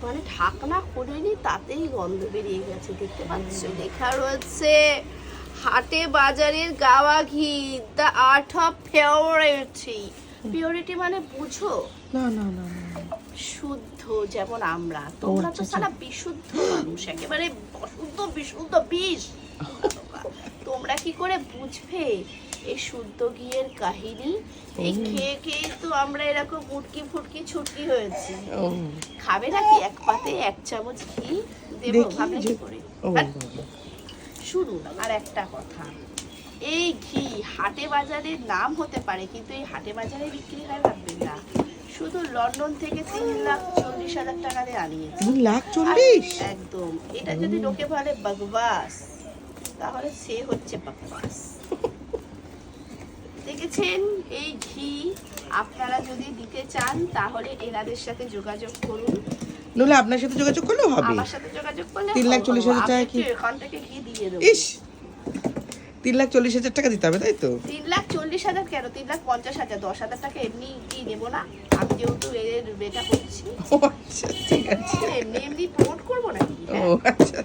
মানে ঢাকনা খোলেনি তাতেই গন্ধ বেরিয়ে গেছে, দেখতে পাচ্ছ? লেখা রয়েছে হাটে বাজারের গাওয়া ঘি, the art of purity. Purity মানে বুঝো? না না না না। শুদ্ধ, যেমন আমরা, তোমরা তো আচ্ছা, সারা বিশুদ্ধ মানুষ, একেবারে অশুদ্ধ বিশুদ্ধ বিষ। তোমরা কি করে বুঝবে এই শুদ্ধ ঘিয়ের কাহিনী? এই খেয়ে খেয়ে তো আমরা এরকম উটকি ফুটকি ছুটকি হয়েছি। ও খাবে নাকি এক পাতে 1 চামচ ঘি দেবো? দেখি ভাবলে কি যে করে? ও শুনুন আর একটা কথা, এই ঘি হাটে বাজারে নাম হতে পারে, কিন্তু এই হাটে বাজারে বিক্রি হয় ভাববেন না। শুধু লন্ডন থেকে 3,40,000 টাকা দিয়ে আনিয়েছে। 3,40,000? একদম। এটা যদি লোকে বলে বকবাস, তাহলে সে হচ্ছে বকবাস। দেখেছেন? এই ঘি আপনারা যদি দিতে চান তাহলে এনাদের সাথে যোগাযোগ করুন। নইলে আপনার সাথে যোগাযোগ করলেও হবে। আমার সাথে যোগাযোগ করলে 3,40,000 টাকা কি? এখান থেকে ঘি দিয়ে দেবো। ইস, 3,40,000 টাকা দিতে হবে তাই তো? 3,40,000 কেন, 3,50,000, 10,000 টাকা এমনি কি নেবো না? আমি যেহেতু এর বেটা করছি, ও আচ্ছা, ঠিক আছে। এমনি এমনি প্রমোট করবো নাকি? ও আচ্ছা।